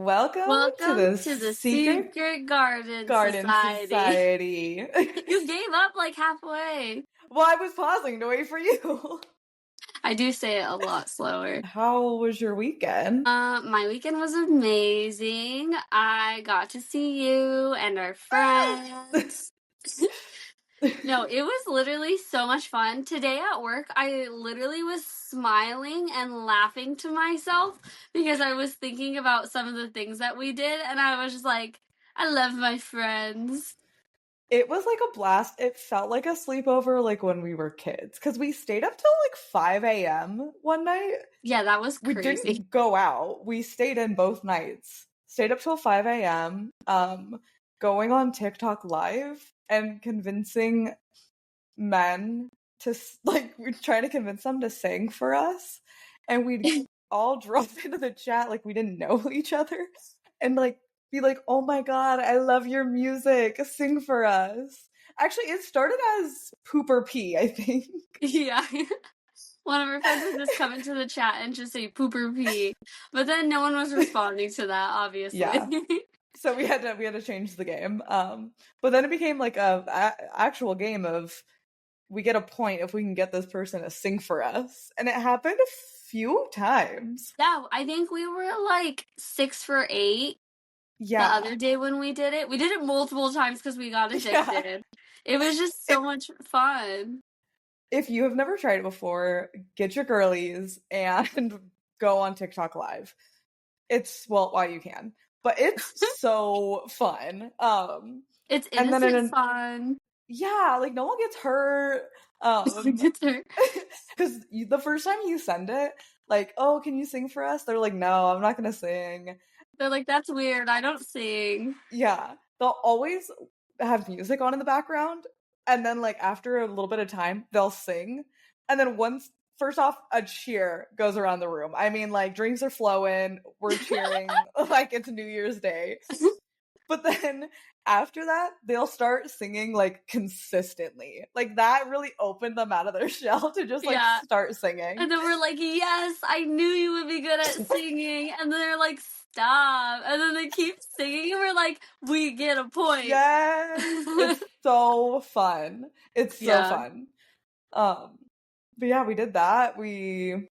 Welcome to Welcome the to the Secret Secret Garden Garden Society. Society. You gave up like halfway. Well, I was pausing to wait for you. I do say it a lot slower. How was your weekend? My weekend was amazing. I got to see you and our friends. No, it was literally so much fun. Today at work, I literally was smiling and laughing to myself because I was thinking about some of the things that we did, and I was just like, I love my friends. It was like a blast. It felt like a sleepover like when we were kids because we stayed up till like 5 a.m. one night. Yeah, that was We crazy. didn't go out. We stayed in both nights. Stayed up till 5 a.m. Going on TikTok live and convincing men to we're trying to convince them to sing for us, and we'd all drop into the chat like we didn't know each other and like be like, oh my god, I love your music, sing for us. Actually, it started as pooper pee, I think. Yeah. One of our friends would just come into the chat and just say pooper pee. But then no one was responding to that, obviously. Yeah. So we had to change the game. But then it became like a actual game of we get a point if we can get this person to sing for us. And it happened a few times. Yeah, I think we were like 6 for 8 the other day when we did it. We did it multiple times because we got addicted. Yeah. It was just so much fun. If you have never tried it before, get your girlies and go on TikTok live. While you can. But it's so fun. It's innocent fun. Yeah, like no one gets hurt. Because the first time you send it, like, oh, can you sing for us? They're like, no, I'm not gonna sing. They're like, that's weird, I don't sing. Yeah, they'll always have music on in the background, and then like after a little bit of time, they'll sing, and then first off, a cheer goes around the room. I mean, like drinks are flowing, we're cheering like it's New Year's Day. But then after that, they'll start singing like consistently. Like that really opened them out of their shell to just like start singing. And then we're like, yes, I knew you would be good at singing. And then they're like, stop. And then they keep singing and we're like, we get a point. Yes. It's so fun. It's so fun. But yeah, we did that. We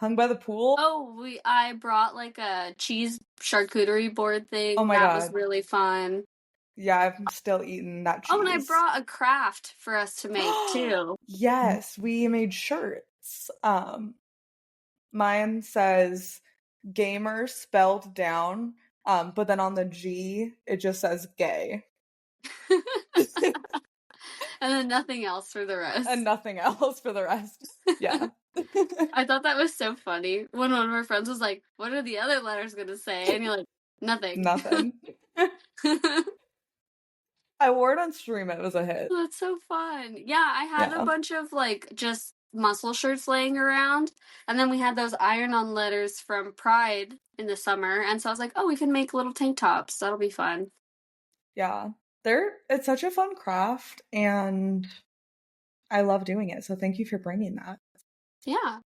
hung by the pool. Oh, I brought like a cheese charcuterie board thing. Oh my God. That was really fun. Yeah, I'm still eating that cheese. Oh, and I brought a craft for us to make too. Yes, we made shirts. Mine says gamer spelled down, but then on the G it just says gay. And then nothing else for the rest. And nothing else for the rest. Yeah. I thought that was so funny when one of our friends was like, what are the other letters gonna say? And you're like, nothing. Nothing. I wore it on stream. It was a hit. Oh, that's so fun. Yeah, I had a bunch of like just muscle shirts laying around. And then we had those iron-on letters from Pride in the summer. And so I was like, oh, we can make little tank tops. That'll be fun. Yeah. It's such a fun craft and I love doing it. So thank you for bringing that. Yeah.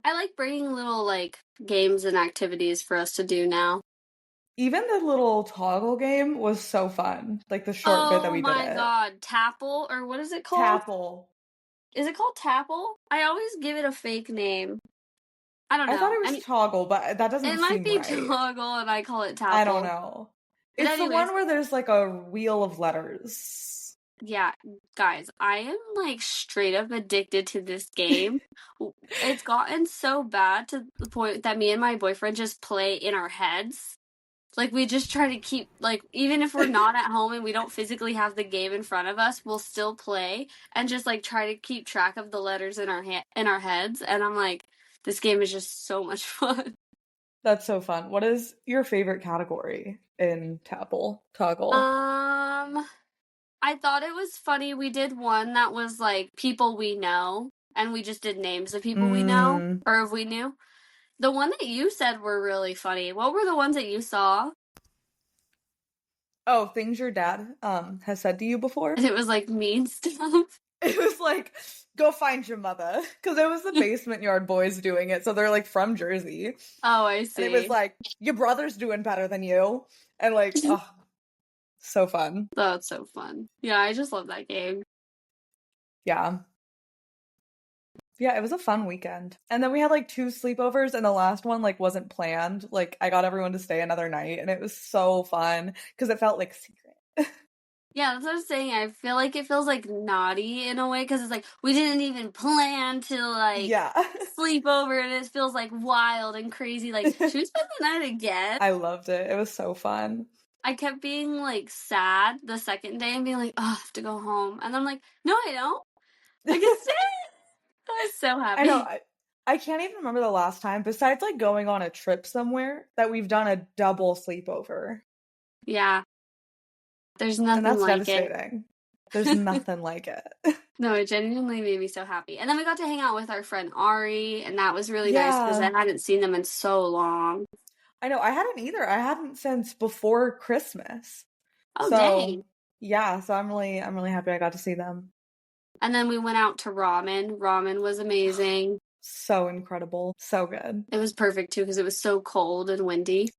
I like bringing little like games and activities for us to do now. Even the little toggle game was so fun. Like the short bit that we did. Oh my God. Tapple, or what is it called? Tapple. Is it called Tapple? I always give it a fake name. I don't know. I thought it was Toggle, but that doesn't seem right. It might be Toggle and I call it Tapple. I don't know. It's the one where there's like a wheel of letters. Yeah, guys, I am like straight up addicted to this game. It's gotten so bad to the point that me and my boyfriend just play in our heads. Like we just try to keep, like, even if we're not at home and we don't physically have the game in front of us, we'll still play and just like try to keep track of the letters in our heads. And I'm like, this game is just so much fun. That's so fun. What is your favorite category in Toggle? I thought it was funny. We did one that was like people we know, and we just did names of people we know, or if we knew. The one that you said were really funny. What were the ones that you saw? Oh, things your dad has said to you before? It was like mean stuff. It was like, go find your mother. Because it was the Basement Yard Boys doing it. So they're like from Jersey. Oh, I And it was see. like, your brother's doing better than you. And like, oh, so fun. That's so fun. Yeah, I just love that game. Yeah. Yeah, it was a fun weekend. And then we had like 2 sleepovers and the last one like wasn't planned. Like I got everyone to stay another night and it was so fun because it felt like secret. Yeah, that's what I was saying. I feel like it feels like naughty in a way because it's like we didn't even plan to like Yeah. sleep over, and it feels like wild and crazy. Like, should we spend the night again? I loved it. It was so fun. I kept being like sad the second day and being like, oh, I have to go home. And I'm like, no, I don't. I can stay. I was so I know. happy. I can't even remember the last time, besides like going on a trip somewhere, that we've done a double sleepover. Yeah, there's And nothing that's like it. devastating. There's nothing like it. No, it genuinely made me so happy. And then we got to hang out with our friend Ari, and that was really nice because I Yeah. hadn't seen them in so long. I know. I hadn't either. I hadn't since before Christmas. Oh, So dang. yeah, so I'm really happy I got to see them. And then we went out to ramen. Ramen was amazing. So incredible. So good. It was perfect too because it was so cold and windy.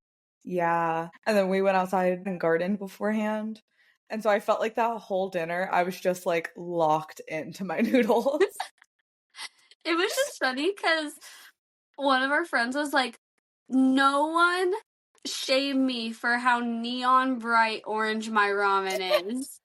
Yeah. And then we went outside and gardened beforehand. And so I felt like that whole dinner, I was just like locked into my noodles. It was just funny because one of our friends was like, no one shame me for how neon bright orange my ramen is.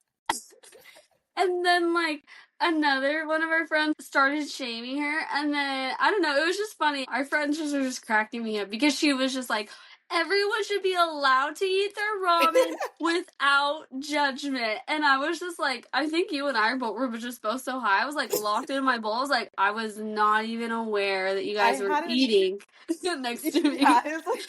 And then, like, another one of our friends started shaming her. And then, I don't know, it was just funny. Our friends just were just cracking me up because she was just like, everyone should be allowed to eat their ramen without judgment. And I was just like, I think you and I were just both so high. I was like locked in my bowl. I was like, I was not even aware that you I guys were hadn't eating next to me. yeah, it was like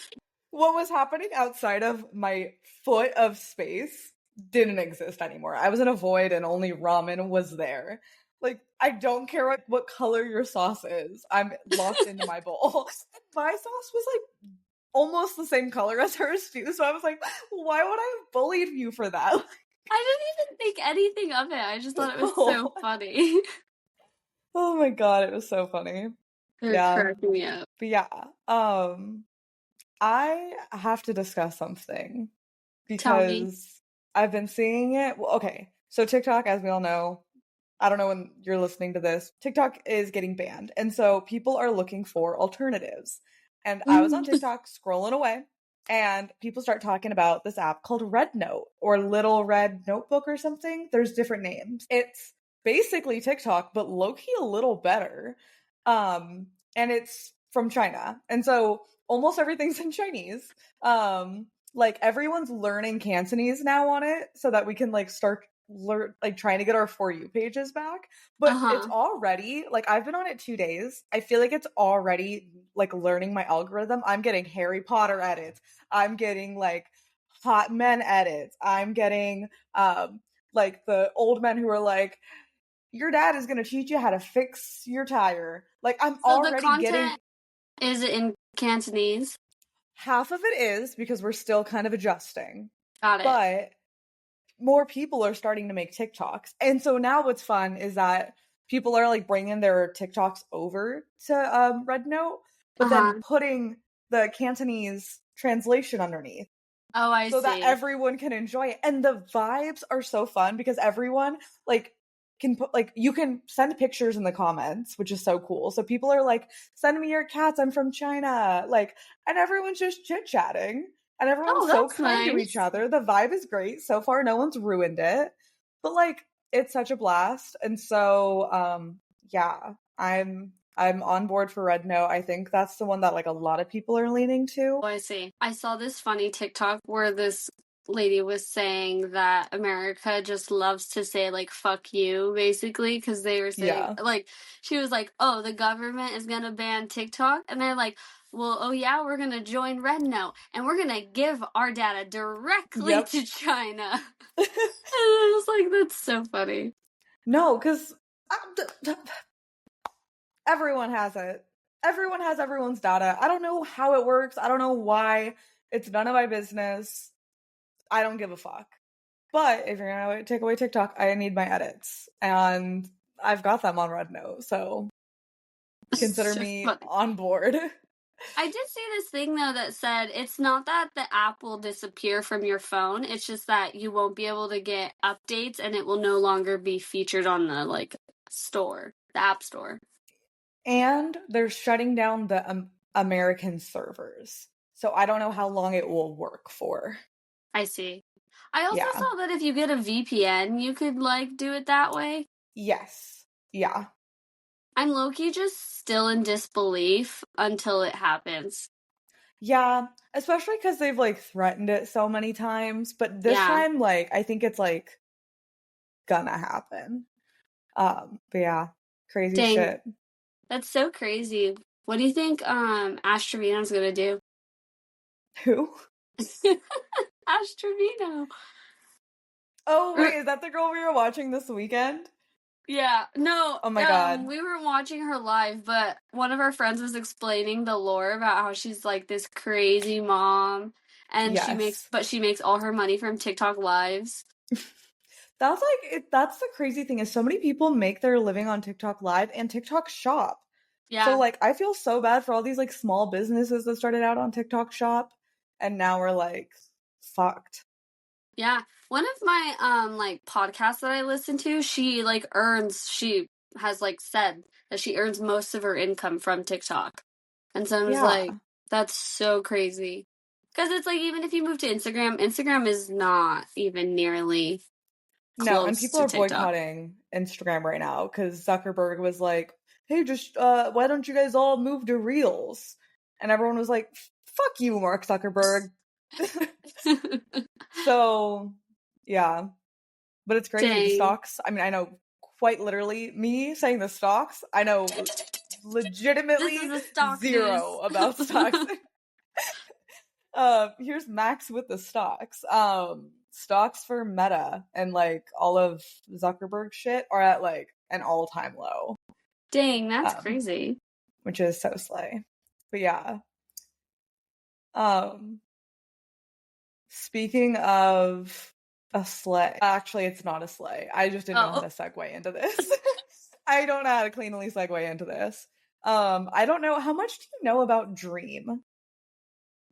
what was happening outside of my foot of space didn't exist anymore. I was in a void and only ramen was there. Like I don't care what color your sauce is. I'm locked into my bowl. My sauce was like almost the same color as hers too. So I was like, why would I have bullied you for that? I didn't even think anything of it. I just thought it was so Oh, funny. oh my god, it was so funny. They're Yeah. cracking me up. But yeah, I have to discuss something Tell me. because I've been seeing it. Well, okay. So TikTok, as we all know, I don't know when you're listening to this, TikTok is getting banned. And so people are looking for alternatives. And I was on TikTok scrolling away and people start talking about this app called Red Note or Little Red Notebook or something. There's different names. It's basically TikTok, but low-key a little better. And it's from China. And so almost everything's in Chinese. Like everyone's learning Cantonese now on it so that we can like start like trying to get our For You pages back. But it's already like I've been on it 2 days. I feel like it's already like learning my algorithm. I'm getting Harry Potter edits. I'm getting like hot men edits. I'm getting like the old men who are like, your dad is gonna teach you how to fix your tire. Like I'm So the already getting content is in Cantonese. half of it is because we're still kind of adjusting. Got it. But more people are starting to make TikToks. And so now what's fun is that people are like bringing their TikToks over to Red Note, but then putting the Cantonese translation underneath. Oh, I so see. that everyone can enjoy it. And the vibes are so fun because everyone like can put like you can send pictures in the comments, which is so cool. So people are like, send me your cats, I'm from China. Like, and everyone's just chit-chatting and everyone's so kind to each other. The vibe is great. So far, no one's ruined it. But like it's such a blast. And so yeah, I'm on board for Red Note. I think that's the one that like a lot of people are leaning to. Oh, I see. I saw this funny TikTok where this lady was saying that America just loves to say like fuck you basically because they were saying like she was like, oh, the government is gonna ban TikTok, and they're like, well, oh yeah, we're gonna join Red Note and we're gonna give our data directly to China. And I was like, that's so funny. No, because everyone has it. Everyone has everyone's data. I don't know how it works. I don't know why. It's none of my business. I don't give a fuck. But if you're gonna take away TikTok, I need my edits. And I've got them on Red Note, so consider It's just me funny. on board. I did see this thing though that said it's not that the app will disappear from your phone, it's just that you won't be able to get updates and it will no longer be featured on the like store, the app store. And they're shutting down the American servers. So I don't know how long it will work for. I see. I also Yeah. saw that if you get a VPN, you could like do it that way. Yes. Yeah. I'm low-key just still in disbelief until it happens. Yeah, especially because they've like threatened it so many times. But this Yeah. time, like, I think it's like gonna happen. But yeah, crazy Dang. shit. That's so crazy. What do you think Ash Trevino's gonna do? Who? Ash Trevino. Oh wait, is that the girl we were watching this weekend? Yeah, no, Oh my god. we were watching her live, but one of our friends was explaining the lore about how she's like this crazy mom and Yes. she makes all her money from TikTok lives. That's like that's the crazy thing is so many people make their living on TikTok live and TikTok shop. Yeah. So like I feel so bad for all these like small businesses that started out on TikTok shop and now we're like fucked. Yeah. One of my like podcasts that I listen to, she has like said that she earns most of her income from TikTok. And so I was like, Yeah. that's so crazy. Because it's like even if you move to Instagram, Instagram is not even nearly No, and close people to are TikTok. boycotting Instagram right now because Zuckerberg was like, "Hey, just why don't you guys all move to Reels?" And everyone was like, "Fuck you, Mark Zuckerberg." So, yeah, but it's crazy. The Dang. stocks. I mean, I know quite literally me saying the stocks. I know This legitimately is the stock news. zero about stocks. Here's Max with the stocks. Stocks for Meta and like all of Zuckerberg shit are at like an all-time low. Dang, that's Um, crazy. which is so slay. But yeah. Um, speaking of a sleigh, actually, it's not a sleigh. I just didn't know how Oh, to segue into this. I don't know how to cleanly segue into this. I don't know how much do you know about Dream,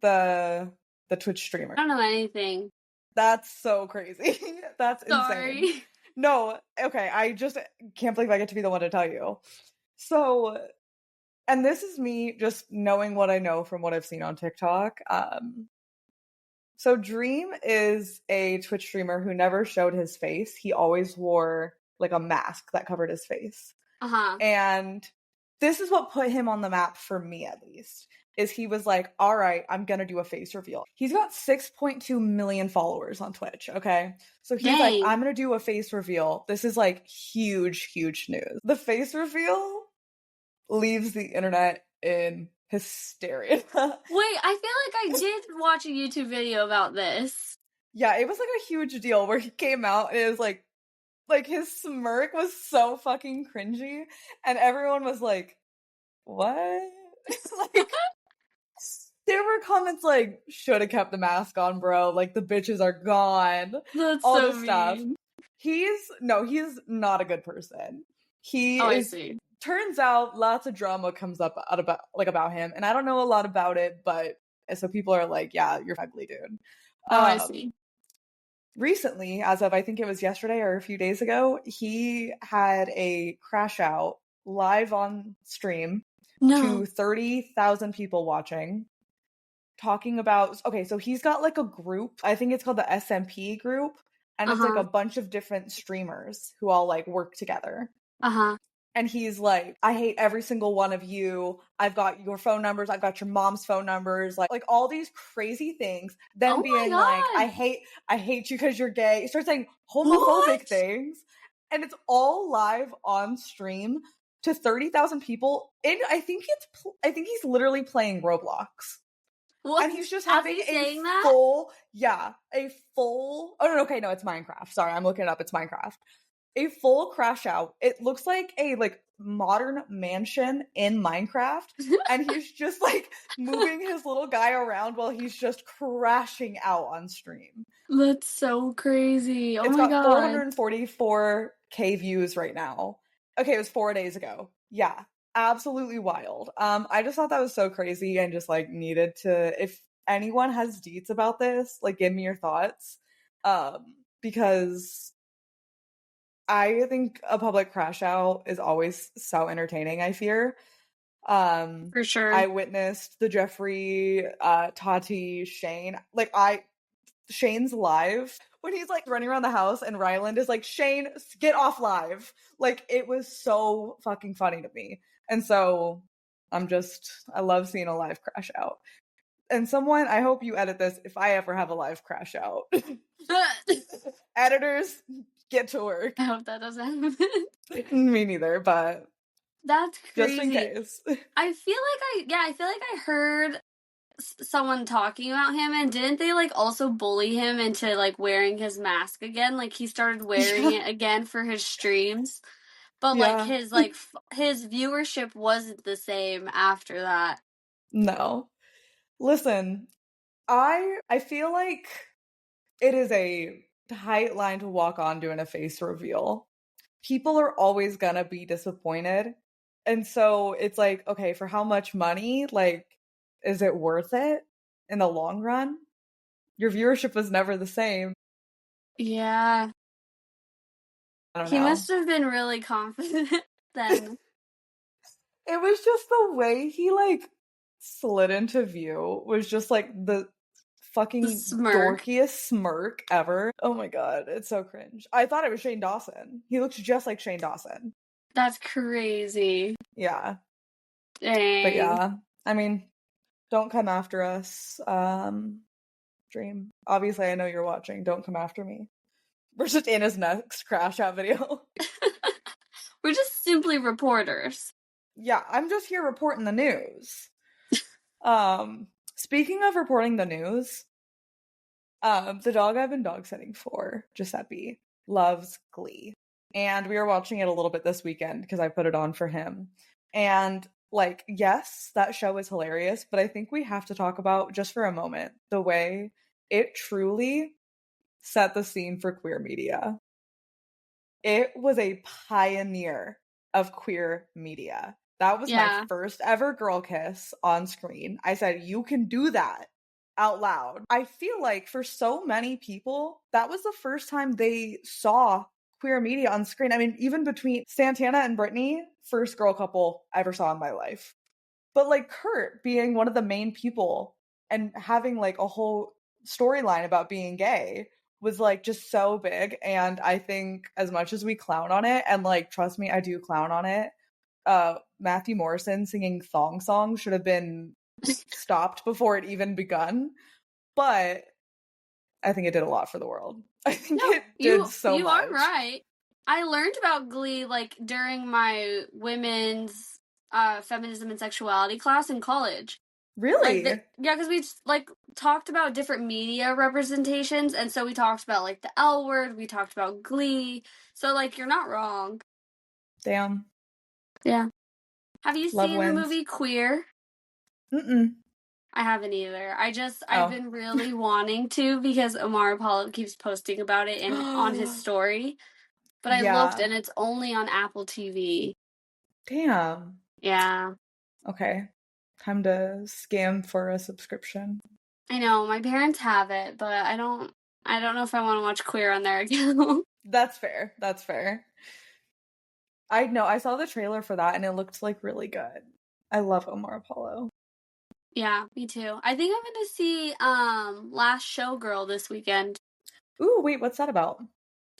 the Twitch streamer? I don't know anything. That's so crazy. That's insane. Sorry. No, okay, I just can't believe I get to be the one to tell you. So, and this is me just knowing what I know from what I've seen on TikTok. So Dream is a Twitch streamer who never showed his face. He always wore like a mask that covered his face. Uh-huh. And this is what put him on the map for me at least. Is he was like, all right, I'm gonna do a face reveal. He's got 6.2 million followers on Twitch, okay? So he's like, Dang. I'm gonna do a face reveal. This is like huge, huge news. The face reveal leaves the internet in hysteria. Wait, I feel like I did watch a YouTube video about this. Yeah, it was like a huge deal where he came out and it was like his smirk was so fucking cringy and everyone was like, what? Like there were comments like, should have kept the mask on, bro. Like the bitches are gone. That's All so this stuff. mean. He's not a good person. He Oh, I is see. turns out lots of drama comes up out about him. And I don't know a lot about it, but so people are like, yeah, you're ugly, dude. Oh, I see. Recently, as of I think it was yesterday or a few days ago, he had a crash out live on stream No. to 30,000 people watching, talking about okay, so he's got like a group. I think it's called the SMP group, and it's like a Uh-huh. bunch of different streamers who all like work together. Uh-huh. And he's like, I hate every single one of you. I've got your phone numbers. I've got your mom's phone numbers. Like all these crazy things. Then Oh my being like, god. I hate you because you're gay. He starts saying homophobic What? things. And it's all live on stream to 30,000 people. And I think he's literally playing Roblox. What? And he's just As having he's a saying that? full, oh no, okay, no, it's Minecraft. Sorry, I'm looking it up. It's Minecraft. A full crash out. It looks like a like modern mansion in Minecraft, and he's just like moving his little guy around while he's just crashing out on stream. That's so crazy. Oh It's my got god. 444K views right now. Okay, it was 4 days ago. Yeah, absolutely wild. I just thought that was so crazy and just like needed to, if anyone has deets about this, like give me your thoughts. Because I think a public crash out is always so entertaining, I fear. For sure. I witnessed the Jeffrey, Tati, Shane. Shane's live when he's like running around the house and Ryland is like, Shane, get off live. Like, it was so fucking funny to me. And so I love seeing a live crash out. And someone, I hope you edit this if I ever have a live crash out. Editors, get to work. I hope that doesn't happen. Me neither, but That's just in crazy. case. I feel like I heard someone talking about him, and didn't they like also bully him into like wearing his mask again? Like he started wearing Yeah. it again for his streams, but Yeah. like his viewership wasn't the same after that. No. Listen, I feel like it is a tight line to walk on doing a face reveal. People are always gonna be disappointed. And so it's like, okay, for how much money? Like, is it worth it in the long run? Your viewership was never the same. Yeah, I don't he know. must have been really confident then. It was just the way he like slid into view was just like the The fucking smirk. dorkiest smirk ever. Oh my god, it's so cringe. I thought it was Shane Dawson. He looks just like Shane Dawson. That's crazy. Yeah. But Dang. yeah, I mean, don't come after us. Dream. Obviously, I know you're watching. Don't come after me. We're just in his next crash out video. We're just simply reporters. Yeah, I'm just here reporting the news. Speaking of reporting the news, the dog I've been dog sitting for, Giuseppe, loves Glee. And we were watching it a little bit this weekend because I put it on for him. And like, yes, that show is hilarious, but I think we have to talk about just for a moment the way it truly set the scene for queer media. It was a pioneer of queer media. That was my Yeah. first ever girl kiss on screen. I said, you can do that out loud. I feel like for so many people, that was the first time they saw queer media on screen. I mean, even between Santana and Brittany, first girl couple I ever saw in my life. But like Kurt being one of the main people and having like a whole storyline about being gay was like just so big. And I think as much as we clown on it, and like trust me, I do clown on it, Matthew Morrison singing thong song should have been stopped before it even begun. But I think it did a lot for the world. I think No, it did so you are much. right. I learned about Glee like during my women's feminism and sexuality class in college. Really? Yeah, because we like talked about different media representations, and so we talked about like the L word, we talked about Glee. So like you're not wrong. Damn. Yeah. Have you Love seen the wins. movie Queer? Mm-mm. I haven't either. I've Oh. been really wanting to because Omar Apollo keeps posting about it on his story. But I looked Yeah. and it's only on Apple TV. Damn. Yeah. Okay. Time to scam for a subscription. I know, my parents have it, but I don't know if I want to watch Queer on their account. That's fair. That's fair. I know. I saw the trailer for that and it looked like really good. I love Omar Apollo. Yeah, me too. I think I'm gonna see Last Showgirl this weekend. Ooh, wait, what's that about?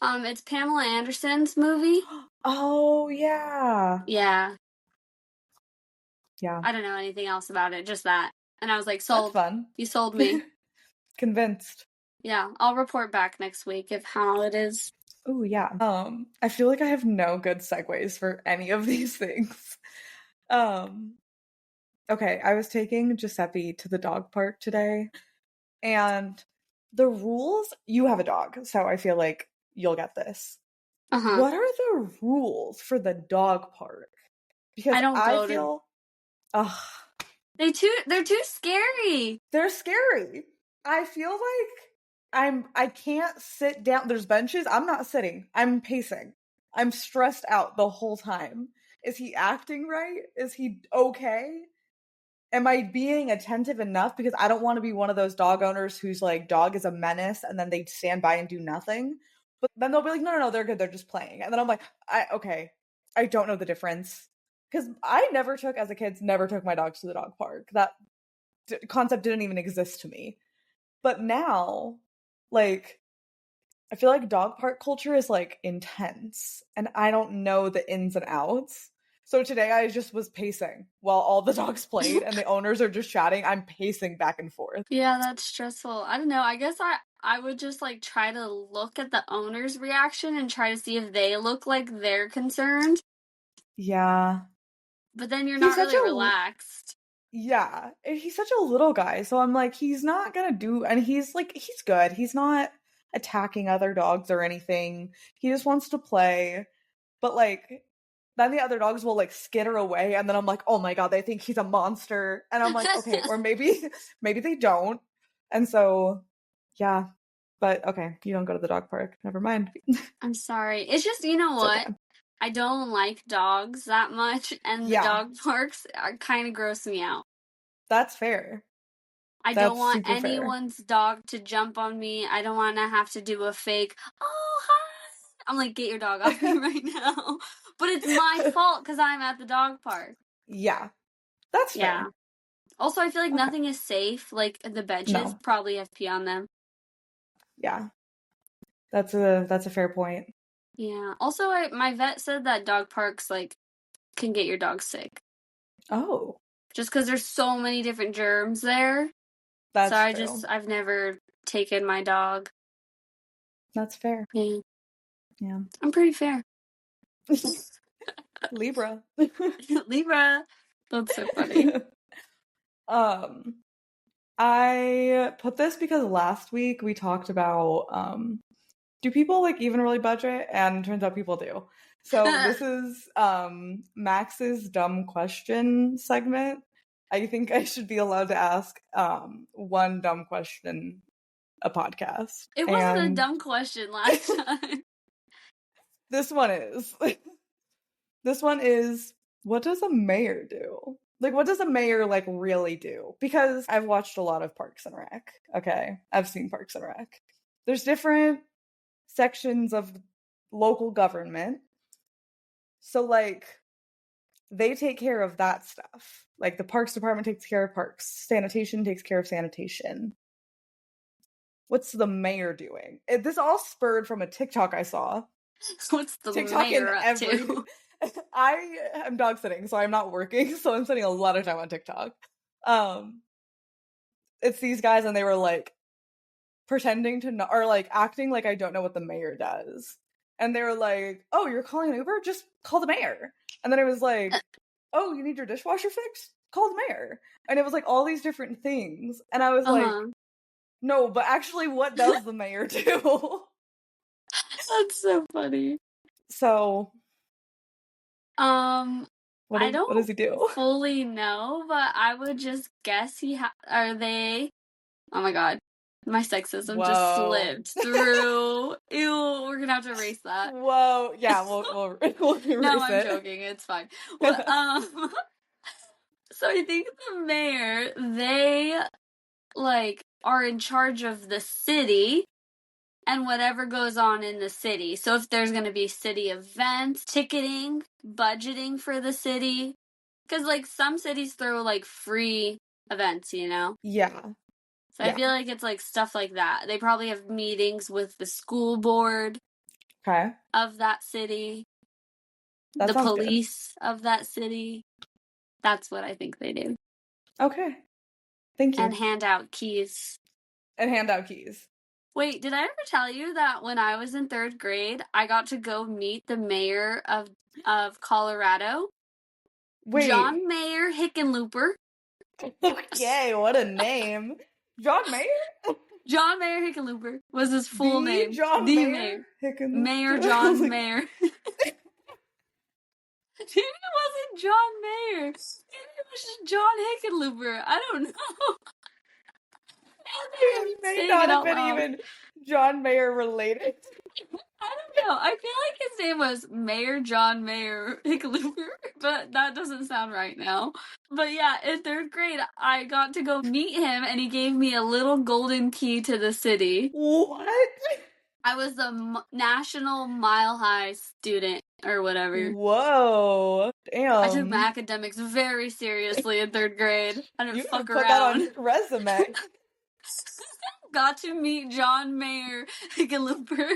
It's Pamela Anderson's movie. Oh, yeah. Yeah. Yeah. I don't know anything else about it, just that. And I was like, That's sold. fun. You sold me. Convinced. Yeah, I'll report back next week of how it is. Ooh, yeah. I feel like I have no good segues for any of these things. Okay, I was taking Giuseppe to the dog park today, and the rules, you have a dog, so I feel like you'll get this. Uh-huh. What are the rules for the dog park? Because I don't I go to feel, ugh, they're too scary. they're scary. I feel like I can't sit down. There's benches. I'm not sitting. I'm pacing. I'm stressed out the whole time. Is he acting right? Is he okay? Am I being attentive enough? Because I don't want to be one of those dog owners whose like dog is a menace and then they stand by and do nothing. But then they'll be like, no, they're good. They're just playing. And then I'm like, okay, I don't know the difference. Because I never took my dogs to the dog park. That concept didn't even exist to me. But now, like, I feel like dog park culture is like intense and I don't know the ins and outs. So today I just was pacing while all the dogs played and the owners are just chatting. I'm pacing back and forth. Yeah, that's stressful. I don't know. I guess I would just like try to look at the owner's reaction and try to see if they look like they're concerned. Yeah. But then you're He's not such really a relaxed. yeah, he's such a little guy. So I'm like he's not going to do and he's good. He's not attacking other dogs or anything. He just wants to play. But like then the other dogs will like skitter away and then I'm like, "Oh my god, they think he's a monster." And I'm like, "Okay, or maybe maybe they don't." And so yeah. But okay, you don't go to the dog park. Never mind. I'm sorry. It's just, you know It's what? okay. I don't like dogs that much, and the Yeah, dog parks are kind of gross me out. that's fair. I don't That's want super fair. anyone's dog to jump on me. I don't want to have to do a fake, oh, hi. I'm like, get your dog off me right now. But it's my fault because I'm at the dog park. Yeah, that's Yeah. fair. Also, I feel like Okay. nothing is safe. Like, the benches No. probably have pee on them. Yeah. That's a fair point. Yeah. Also, my vet said that dog parks, like, can get your dog sick. Oh, Just because there's so many different germs there. So that's true. I've never taken my dog. That's fair. Yeah. Yeah. I'm pretty fair. Libra. Libra. That's so funny. um I put this because last week we talked about do people like even really budget? And turns out people do. So this is Max's dumb question segment. I think I should be allowed to ask one dumb question a podcast. It wasn't a And dumb question last time. this one is this one is what does a mayor do? Like what does a mayor like really do? Because I've watched a lot of Parks and Rec. Okay. I've seen Parks and Rec. There's different sections of local government. So like they take care of that stuff. Like the parks department takes care of parks, sanitation takes care of sanitation. What's the mayor doing? This all spurred from a TikTok I saw. What's the TikTok in mayor up every to? I am dog sitting, so I'm not working, so I'm spending a lot of time on TikTok. It's these guys and they were like pretending to not or like acting like I don't know what the mayor does. And they were like, "Oh, you're calling an Uber? Just call the mayor." And then it was like, "Oh, you need your dishwasher fixed? Call the mayor." And it was like all these different things. And I was like, Uh-huh. "No, but actually what does the mayor do?" That's so funny. So, I what does don't he do? fully know, but I would just guess are they. Oh my god, my sexism just Whoa. slipped through. Ew, we're gonna have to erase that. Whoa. Yeah, we'll No, erase I'm it. joking. It's fine. Well, so I think the mayor, they like are in charge of the city and whatever goes on in the city. So if there's going to be city events, ticketing, budgeting for the city, because like some cities throw like free events, you know? Yeah. So I Yeah. feel like it's like stuff like that. They probably have meetings with the school board Okay. of that city, That the sounds good. police of that city. That's what I think they do. Okay. Thank And you. hand out keys. And hand out keys. Wait, did I ever tell you that when I was in 3rd grade, I got to go meet the mayor of Colorado? Wait. John Mayer Hickenlooper. Okay, what a name. John Mayer? John Mayer Hickenlooper was his full The name. John The Mayer? mayor. Hicken. Mayor John Mayer. Maybe it wasn't John Mayer. Maybe it was just John Hickenlooper. I don't know. It may Saying not it have out been loud. even John Mayer related. I No, I feel like his name was Mayor John Mayer Hickenlooper, but that doesn't sound right now. But yeah, in third grade, I got to go meet him, and he gave me a little golden key to the city. What? I was the National Mile High student, or whatever. Whoa. I took my Damn. academics very seriously in third grade. I didn't You gotta fuck put that on around. your resume. Got to meet John Mayer Hickenlooper.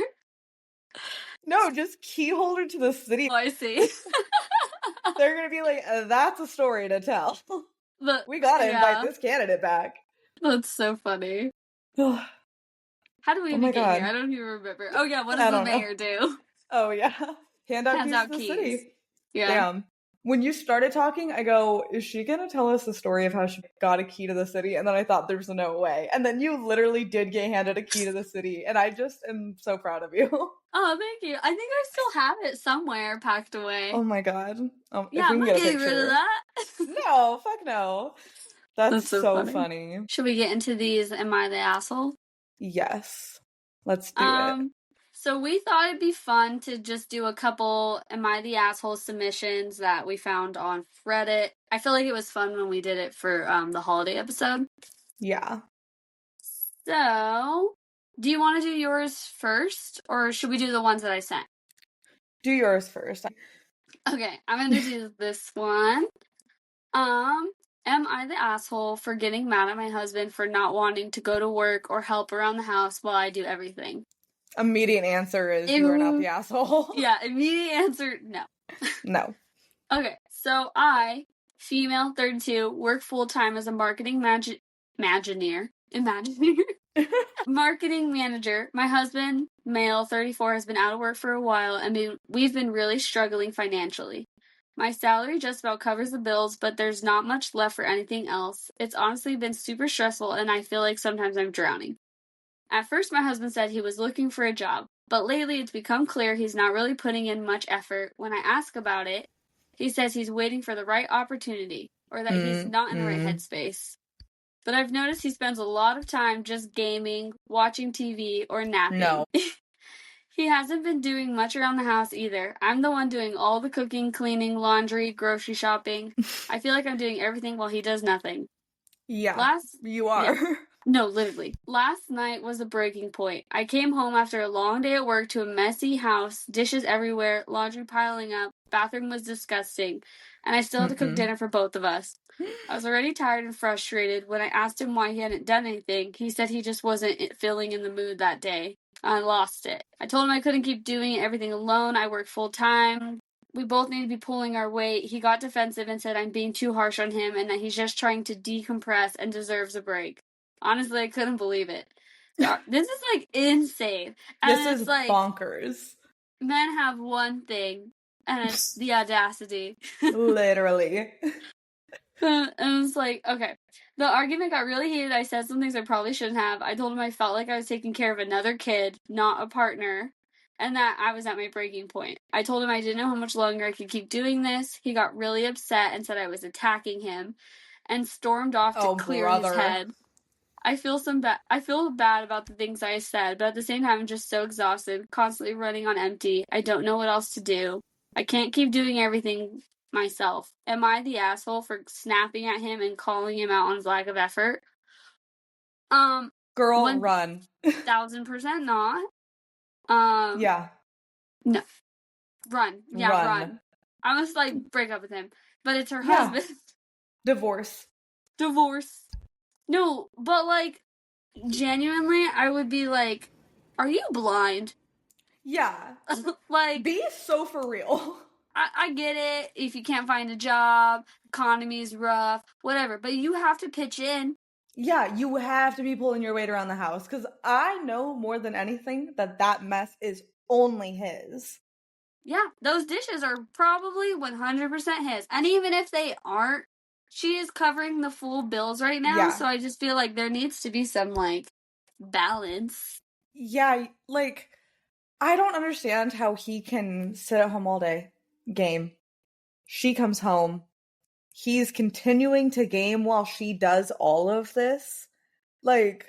No, just key holder to the city. Oh, I see. They're gonna be like, that's a story to tell. But We gotta invite yeah, this candidate back. that's so funny. Oh How do we even my get here? god. I don't even remember. Oh yeah, what does I the don't know. mayor do? Oh yeah. Hand out Hands keys to out the keys. city. Yeah. Damn. When you started talking, I go, is she gonna tell us the story of how she got a key to the city? And then I thought there's no way. And then you literally did get handed a key to the city. And I just am so proud of you. Oh, thank you. I think I still have it somewhere packed away. Oh my god. Yeah, If we I'm can not get a getting rid of picture. that. No, fuck no. That's so so funny. Should we get into these Am I the Asshole? Yes. Let's do it. So we thought it'd be fun to just do a couple Am I the Asshole submissions that we found on Reddit. I feel like it was fun when we did it for the holiday episode. Yeah. So, do you want to do yours first, or should we do the ones that I sent? Do yours first. Okay, I'm gonna do this one. Am I the asshole for getting mad at my husband for not wanting to go to work or help around the house while I do everything? Immediate answer is you are not the asshole. Yeah, immediate answer, no. No. Okay, so I, female 32, work full-time as a marketing Imagineer. Marketing manager. My husband, male 34, has been out of work for a while, and we've been really struggling financially. My salary just about covers the bills, but there's not much left for anything else. It's honestly been super stressful, and I feel like sometimes I'm drowning. At first, my husband said he was looking for a job, but lately it's become clear he's not really putting in much effort. When I ask about it, he says he's waiting for the right opportunity, or that he's not in the right headspace. But I've noticed he spends a lot of time just gaming, watching TV, or napping. No. He hasn't been doing much around the house either. I'm the one doing all the cooking, cleaning, laundry, grocery shopping. I feel like I'm doing everything while he does nothing. Yeah, you are. Yeah. No, literally. Last night was a breaking point. I came home after a long day at work to a messy house, dishes everywhere, laundry piling up, bathroom was disgusting, and I still had to cook dinner for both of us. I was already tired and frustrated. When I asked him why he hadn't done anything, he said he just wasn't feeling in the mood that day. I lost it. I told him I couldn't keep doing everything alone. I work full time. We both need to be pulling our weight. He got defensive and said I'm being too harsh on him and that he's just trying to decompress and deserves a break. Honestly, I couldn't believe it. This is like insane. And this is like, bonkers. Men have one thing, and it's the audacity. Literally. And it's like, okay. The argument got really heated. I said some things I probably shouldn't have. I told him I felt like I was taking care of another kid, not a partner, and that I was at my breaking point. I told him I didn't know how much longer I could keep doing this. He got really upset and said I was attacking him and stormed off to clear his head. I feel bad about the things I said, but at the same time I'm just so exhausted, constantly running on empty. I don't know what else to do. I can't keep doing everything myself. Am I the asshole for snapping at him and calling him out on his lack of effort? Girl, run. 1000% not. Yeah. No. Run. Yeah, run. I was like, break up with him. But it's her husband. Divorce. No, but like, genuinely, I would be like, are you blind? Yeah. Like, be so for real. I get it. If you can't find a job, economy's rough, whatever. But you have to pitch in. Yeah, you have to be pulling your weight around the house. Because I know more than anything that mess is only his. Yeah, those dishes are probably 100% his. And even if they aren't, she is covering the full bills right now. Yeah. So I just feel like there needs to be some, like, balance. Yeah, like, I don't understand how he can sit at home all day, game. She comes home. He's continuing to game while she does all of this. Like,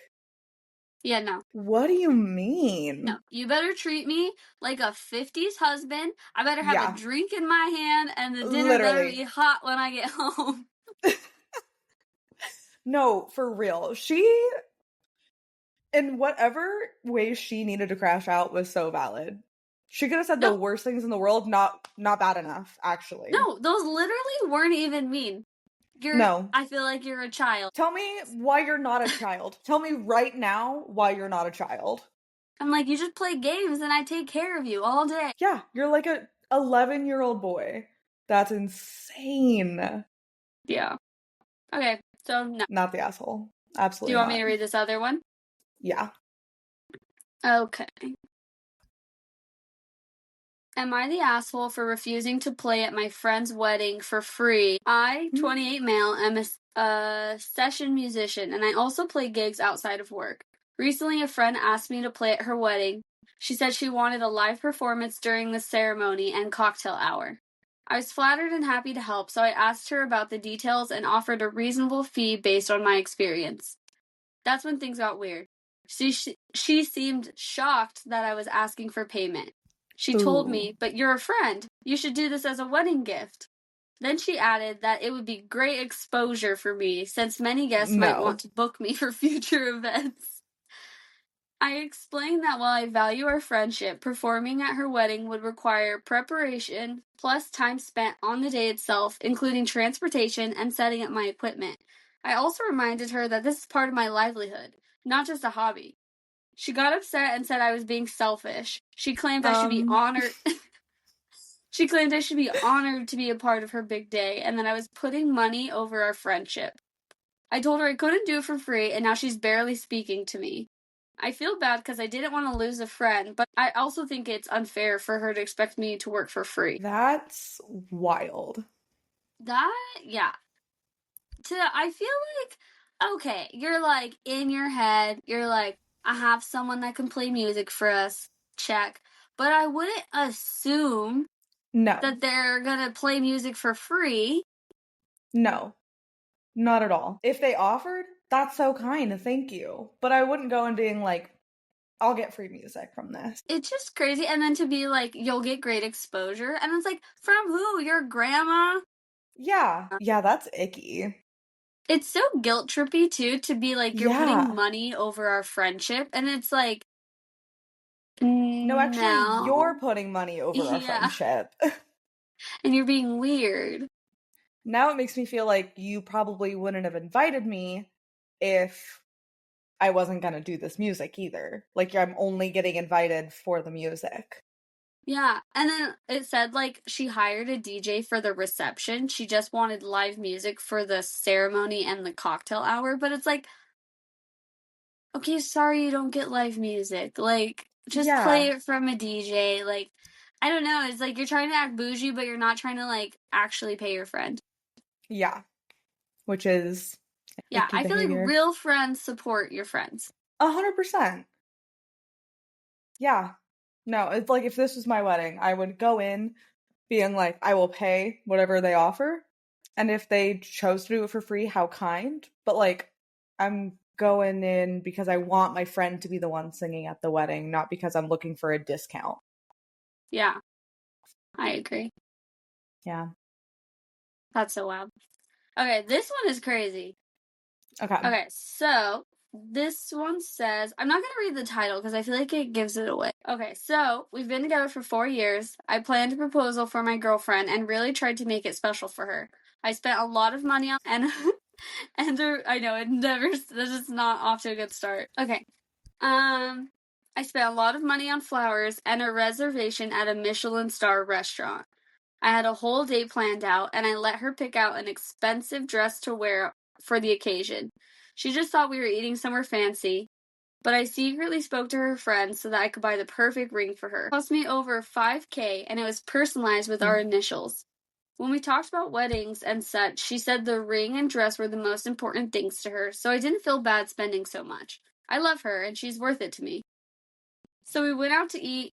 Yeah, no. What do you No. mean? You better treat me like a 50s husband. I better have a Yeah, drink in my hand, and the dinner better literally. be hot when I get home. No, for real. She, in whatever way she needed to crash out, was so valid. She could have said the No, worst things in the world, not bad enough, actually. no, those literally weren't even mean. No. I feel like you're a child. Tell me why you're not a child. Tell me right now why you're not a child. I'm like, you just play games and I take care of you all day. Yeah, you're like a 11-year-old boy. That's insane. Yeah. Okay, so no. Not the asshole. Do you Absolutely want me not. to read this other one? Yeah. Okay. Am I the asshole for refusing to play at my friend's wedding for free? I, 28 male, am a session musician, and I also play gigs outside of work. Recently, a friend asked me to play at her wedding. She said she wanted a live performance during the ceremony and cocktail hour. I was flattered and happy to help, so I asked her about the details and offered a reasonable fee based on my experience. That's when things got weird. She seemed shocked that I was asking for payment. She told Ooh. me, "But you're a friend. You should do this as a wedding gift." Then she added that it would be great exposure for me since many guests might want No. to book me for future events. I explained that while I value our friendship, performing at her wedding would require preparation plus time spent on the day itself, including transportation and setting up my equipment. I also reminded her that this is part of my livelihood, not just a hobby. She got upset and said I was being selfish. She claimed I should be Um, honored. She claimed I should be honored to be a part of her big day and that I was putting money over our friendship. I told her I couldn't do it for free, and now she's barely speaking to me. I feel bad because I didn't want to lose a friend, but I also think it's unfair for her to expect me to work for free. that's wild. Yeah. I feel like, okay, you're like in your head, you're like, I have someone that can play music for us, check. But I wouldn't assume No. that they're gonna play music for free. No. Not at all. If they offered, that's so kind. Thank you. But I wouldn't go and being like, I'll get free music from this. It's just crazy. And then to be like, you'll get great exposure. And it's like, from who? Your grandma? Yeah. Yeah, that's icky. It's so guilt trippy too to be like, you're putting Yeah. money over our friendship. And it's like, No, actually, you're no. putting money over our Yeah. friendship. And you're being weird. Now it makes me feel like you probably wouldn't have invited me if I wasn't gonna do this music either. Like, I'm only getting invited for the music. Yeah. And then it said like she hired a DJ for the reception. She just wanted live music for the ceremony and the cocktail hour. But it's like, okay, sorry you don't get live music. Like, just play Yeah. it from a DJ. Like, I don't know. It's like you're trying to act bougie, but you're not trying to, like, actually pay your friend. Yeah. Which is Yeah, icky I feel like behavior. real friends support your friends. 100%. Yeah. No, it's like if this was my wedding, I would go in being like, I will pay whatever they offer. And if they chose to do it for free, how kind. But like, I'm going in because I want my friend to be the one singing at the wedding, not because I'm looking for a discount. Yeah, I agree. Yeah. That's so wild. Okay, this one is crazy. Okay. Okay, so this one says, I'm not going to read the title because I feel like it gives it away. Okay, so we've been together for 4 years. I planned a proposal for my girlfriend and really tried to make it special for her. I spent a lot of money on and I know it never. This is not off to a good start. Okay, I spent a lot of money on flowers and a reservation at a Michelin star restaurant. I had a whole day planned out, and I let her pick out an expensive dress to wear for the occasion. She just thought we were eating somewhere fancy, but I secretly spoke to her friends so that I could buy the perfect ring for her. It cost me over $5K, and it was personalized with our initials. When we talked about weddings and such, she said the ring and dress were the most important things to her, so I didn't feel bad spending so much. I love her, and she's worth it to me. So we went out to eat.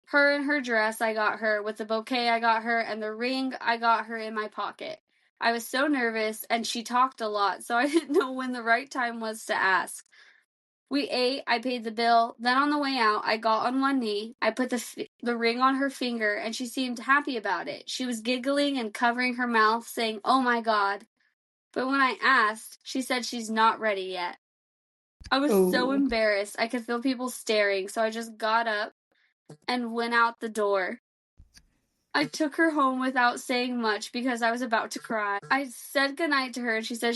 Her in her dress I got her, with the bouquet I got her, and the ring I got her in my pocket. I was so nervous, and she talked a lot, so I didn't know when the right time was to ask. We ate, I paid the bill. Then on the way out, I got on one knee. I put the ring on her finger, and she seemed happy about it. She was giggling and covering her mouth, saying, "Oh my God." But when I asked, she said she's not ready yet. I was so Ooh. embarrassed. I could feel people staring, so I just got up and went out the door. I took her home without saying much because I was about to cry. I said goodnight to her, and she said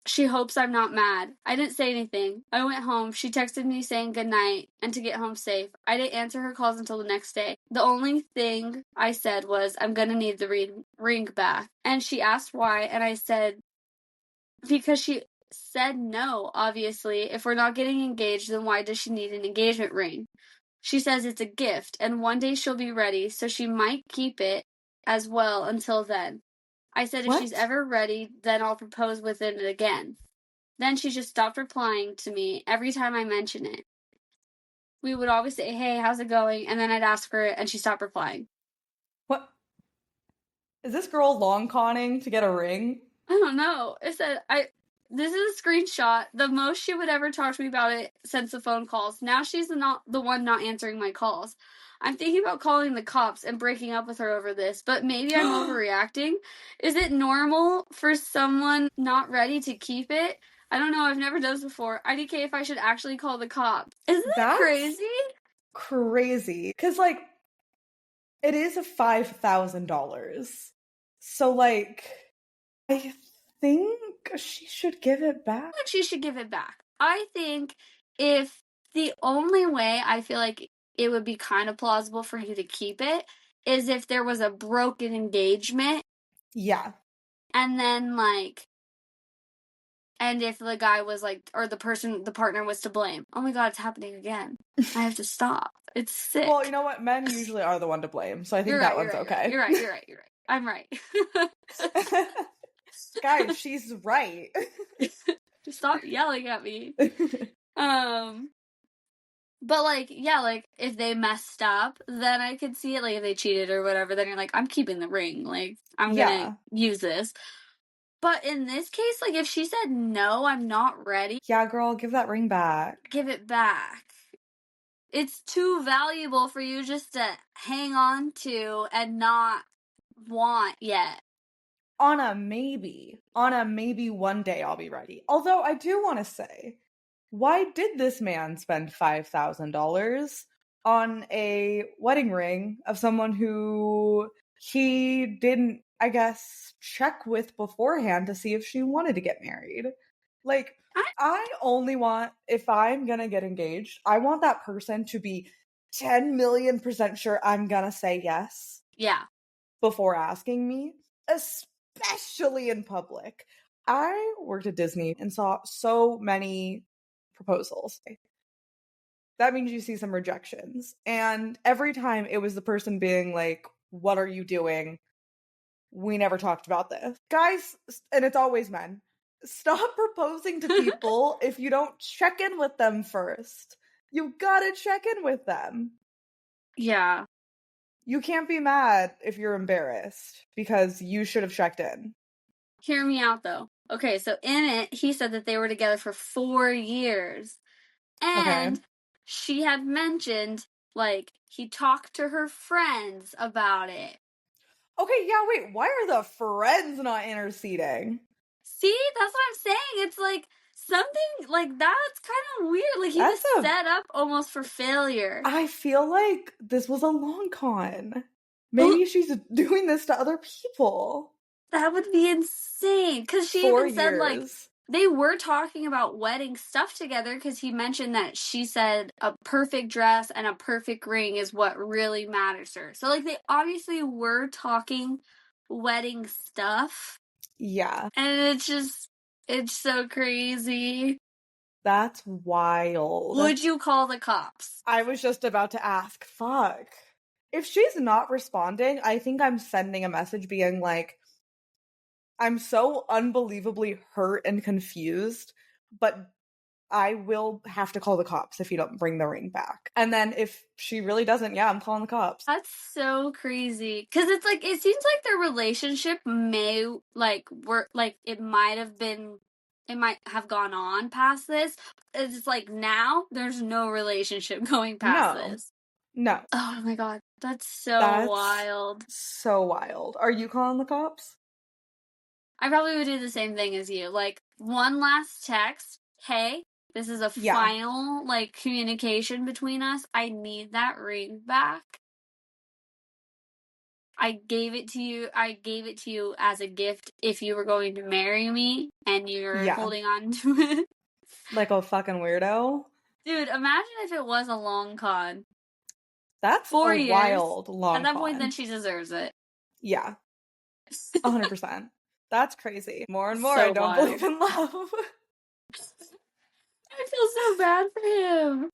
she hopes I'm not mad. I didn't say anything. I went home. She texted me saying goodnight and to get home safe. I didn't answer her calls until the next day. The only thing I said was, I'm gonna need the ring back. And she asked why, and I said, because she said no, obviously. If we're not getting engaged, then why does she need an engagement ring? She says it's a gift, and one day she'll be ready, so she might keep it as well until then. I said if she's What? ever ready, then I'll propose with it again. Then she just stopped replying to me every time I mention it. We would always say, "Hey, how's it going?" And then I'd ask her, and she stopped replying. What? Is this girl long conning to get a ring? I don't know. It said this is a screenshot. The most she would ever talk to me about it since the phone calls. Now she's not the one not answering my calls. I'm thinking about calling the cops and breaking up with her over this, but maybe I'm overreacting. Is it normal for someone not ready to keep it? I don't know. I've never done this before. IDK if I should actually call the cops. Isn't that That's crazy? crazy. Because, like, it is $5,000. So, like, I think she should give it back. Like she should give it back. I think if the only way I feel like it would be kind of plausible for you to keep it is if there was a broken engagement Yeah. and then like and if the guy was like or the partner was to blame. Oh my god, it's happening again. I have to stop. It's sick. Well, you know what? Men usually are the one to blame, so I think You're that right, one's okay. You're right. I'm right. Guys, she's right. Just stop yelling at me. But like, yeah, like if they messed up, then I could see it. Like if they cheated or whatever, then you're like, I'm keeping the ring. Like I'm gonna use this. But in this case, like if she said no, I'm not ready. Yeah, girl, give that ring back. Give it back. It's too valuable for you just to hang on to and not want yet. On a maybe one day I'll be ready. Although I do want to say, why did this man spend $5,000 on a wedding ring of someone who he didn't, I guess, check with beforehand to see if she wanted to get married? Like, I only want, if I'm gonna get engaged, I want that person to be 10 million % sure I'm gonna say yes. Yeah. Before asking me, especially in public. I worked at Disney and saw so many proposals. That means you see some rejections. And every time it was the person being like, "What are you doing? We never talked about this." Guys, and it's always men, stop proposing to people if you don't check in with them first. You gotta check in with them. Yeah. You can't be mad if you're embarrassed because you should have checked in. Hear me out though. Okay, so in it, he said that they were together for 4 years. And Okay. she had mentioned, like, he talked to her friends about it. Okay, yeah, wait, why are the friends not interceding? See, that's what I'm saying. It's like something like that's kind of weird. Like he was set up almost for failure. I feel like this was a long con. Maybe she's doing this to other people. That would be insane. Because she 4 even said, like, years. they were talking about wedding stuff together because he mentioned that she said a perfect dress and a perfect ring is what really matters to her. So, like, they obviously were talking wedding stuff. Yeah. And it's so crazy. That's wild. Would you call the cops? I was just about to ask. Fuck. If she's not responding, I think I'm sending a message being like, I'm so unbelievably hurt and confused, but I will have to call the cops if you don't bring the ring back. And then if she really doesn't, yeah, I'm calling the cops. That's so crazy. Because it's like, it seems like their relationship may, like, work, like, it might have been it might have gone on past this. It's like now there's no relationship going past No. this. No. Oh my god, that's so That's wild. so wild. Are you calling the cops? I probably would do the same thing as you. Like, one last text. Hey, this is a Yeah. final, like, communication between us. I need that ring back. I gave it to you. I gave it to you as a gift if you were going to marry me, and you're Yeah. holding on to it. Like a fucking weirdo. Dude, imagine if it was a long con. That's a 4 years. wild At long that point, then con. she deserves it. Yeah. 100%. That's crazy. More and more, I So don't wild. believe in love. I feel so bad for him.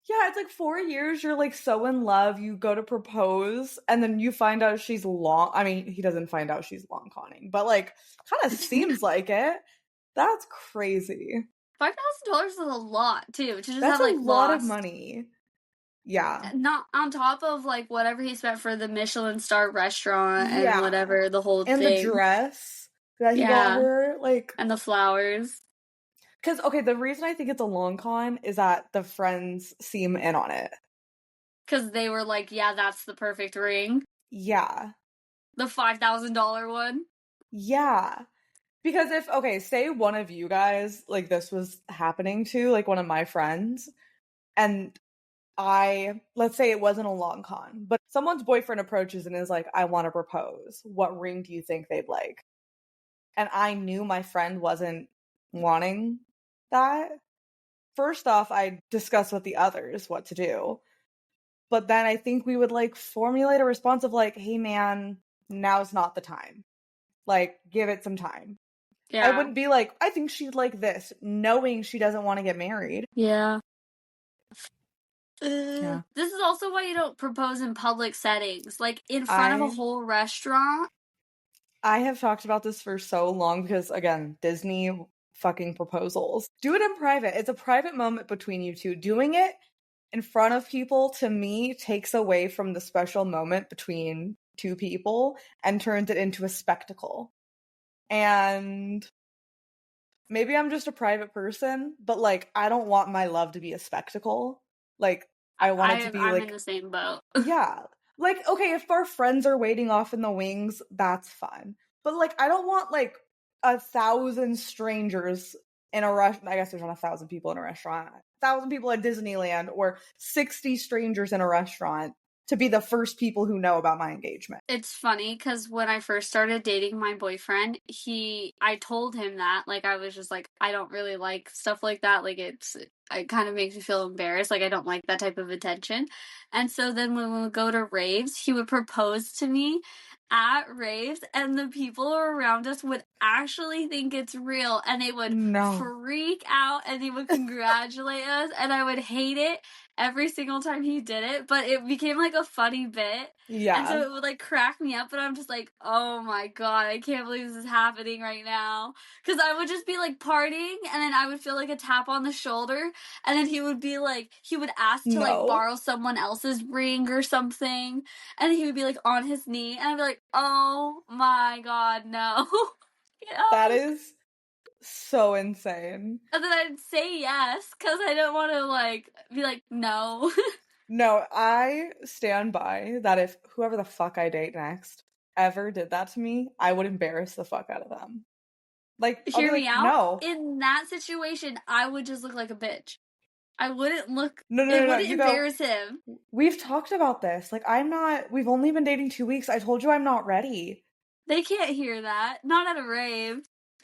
Yeah, it's like 4 years, you're like so in love, you go to propose, and then you find out she's long. I mean, he doesn't find out she's long conning, but like, kind of seems like it. That's crazy. $5,000 is a lot too. To just That's have a like lot of lost, money. Yeah. not on top of like whatever he spent for the Michelin star restaurant and Yeah. whatever the whole And the thing. dress that he got Yeah, her, like, and the flowers. because, okay, the reason I think it's a long con is that the friends seem in on it. Because they were like, yeah, that's the perfect ring. Yeah. The $5,000 one. Yeah. Because if, okay, say one of you guys, like, this was happening to, like, one of my friends, and let's say it wasn't a long con, but someone's boyfriend approaches and is like, I want to propose. What ring do you think they'd like? And I knew my friend wasn't wanting that. First off, I discuss with the others what to do. But then I think we would like formulate a response of like, hey man, now's not the time. Like, give it some time. I Yeah. wouldn't be like, I think she'd like this, knowing she doesn't want to get married. Yeah. Yeah. This is also why you don't propose in public settings. Like, in front of a whole restaurant. I have talked about this for so long because, again, Disney fucking proposals. Do it in private. It's a private moment between you two. Doing it in front of people, to me, takes away from the special moment between two people and turns it into a spectacle. And maybe I'm just a private person, but like, I don't want my love to be a spectacle. Like, I want it to be I'm in like, the same boat. yeah. Like, okay, if our friends are waiting off in the wings, that's fun. But like, I don't want like 1,000 strangers in a restaurant. I guess there's not 1,000 people in a restaurant. 1,000 people at Disneyland or 60 strangers in a restaurant to be the first people who know about my engagement. It's funny because when I first started dating my boyfriend, I told him that, like, I was just like, I don't really like stuff like that. Like, it kind of makes me feel embarrassed. Like, I don't like that type of attention. And so then when we would go to raves, he would propose to me at raves, and the people around us would actually think it's real, and they would No. freak out, and they would congratulate us, and I would hate it every single time he did it, but it became like a funny bit. Yeah. And so it would like crack me up, but I'm just like, oh my god, I can't believe this is happening right now. Because I would just be like partying, and then I would feel like a tap on the shoulder, and then he would be like, he would ask to like No. borrow someone else's ring or something, and he would be like on his knee, and I'd be like, oh my god, no. That is so insane. And then I'd say yes, because I don't want to like be like, no. No, I stand by that if whoever the fuck I date next ever did that to me, I would embarrass the fuck out of them. Like, I'll Hear be me like, out. no. In that situation, I would just look like a bitch. I wouldn't look. No, It wouldn't you go, embarrass him. we've talked about this. Like, we've only been dating 2 weeks. I told you I'm not ready. They can't hear that. Not at a rave.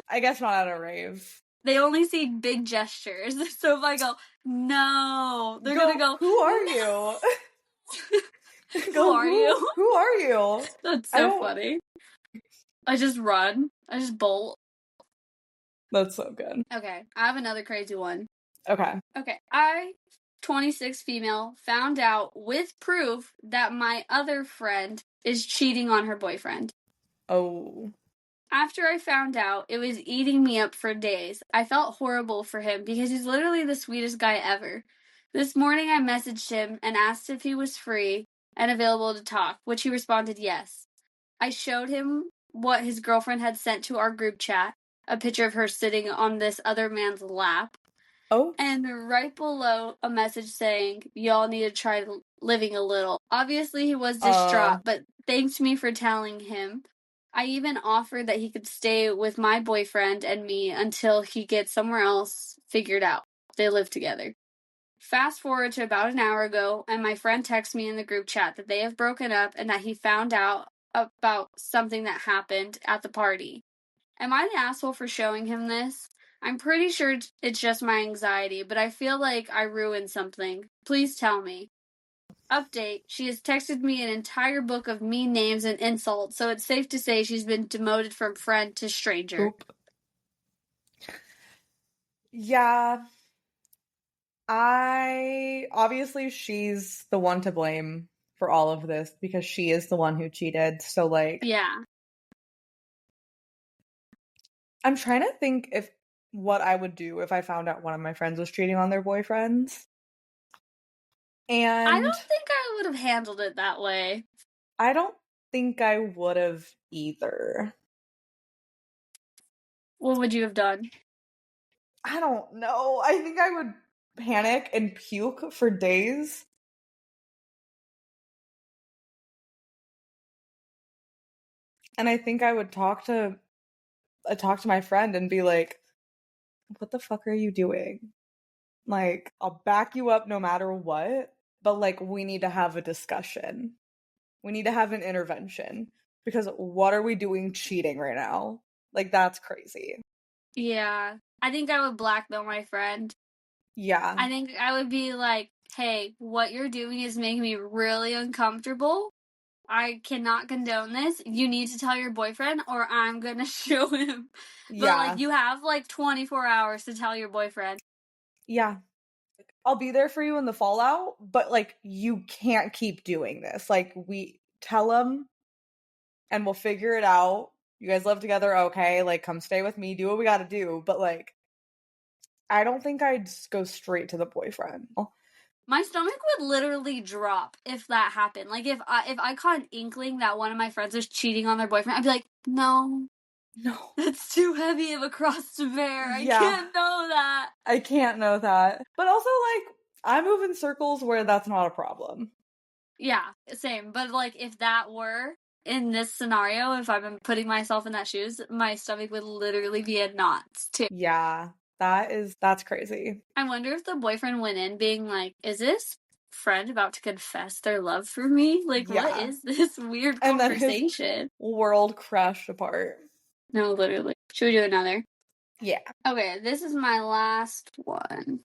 I guess not at a rave. They only see big gestures. So if I go, no, they're gonna go, who are no. you? Who are you? Who are you? That's so funny. I just run. I just bolt. That's so good. Okay, I have another crazy one. Okay. Okay, 26 female, found out with proof that my other friend is cheating on her boyfriend. Oh. After I found out, it was eating me up for days. I felt horrible for him because he's literally the sweetest guy ever. This morning I messaged him and asked if he was free and available to talk, which he responded yes. I showed him what his girlfriend had sent to our group chat. a picture of her sitting on this other man's lap. Oh. And right below, a message saying, y'all need to try living a little. Obviously, he was distraught, but thanked me for telling him. I even offered that he could stay with my boyfriend and me until he gets somewhere else figured out. They live together. Fast forward to about an hour ago, and my friend texts me in the group chat that they have broken up and that he found out about something that happened at the party. Am I the asshole for showing him this? I'm pretty sure it's just my anxiety, but I feel like I ruined something. Please tell me. Update, she has texted me an entire book of mean names and insults, so it's safe to say she's been demoted from friend to stranger. Oop. Yeah. Obviously she's the one to blame for all of this because she is the one who cheated. So like, yeah. I'm trying to think if what I would do if I found out one of my friends was cheating on their boyfriends. And I don't think I would have handled it that way. I don't think I would have either. What would you have done? I don't know. I think I would panic and puke for days. And I think I would talk to my friend and be like, what the fuck are you doing? Like, I'll back you up no matter what, but like, we need to have a discussion. We need to have an intervention because what are we doing cheating right now? Like, that's crazy. Yeah. I think I would blackmail my friend. Yeah. I think I would be like, hey, what you're doing is making me really uncomfortable. I cannot condone this. You need to tell your boyfriend or I'm gonna show him. But Yeah. like, you have like 24 hours to tell your boyfriend. Yeah. I'll be there for you in the fallout, but like, you can't keep doing this. Like, we tell him and we'll figure it out. You guys live together, okay? Like, come stay with me, do what we gotta do. But like, I don't think I'd go straight to the boyfriend. My stomach would literally drop if that happened. Like, if I caught an inkling that one of my friends was cheating on their boyfriend, I'd be like, no, that's too heavy of a cross to bear. Yeah. I can't know that. I can't know that. But also, like, I move in circles where that's not a problem. Yeah, same. But like, if that were in this scenario, if I'm putting myself in that shoes, my stomach would literally be in knots too. Yeah, that's crazy. I wonder if the boyfriend went in being like, is this friend about to confess their love for me? Like, Yeah. what is this weird And conversation? then his world crashed apart. No, literally. Should we do another? Yeah. Okay, this is my last one.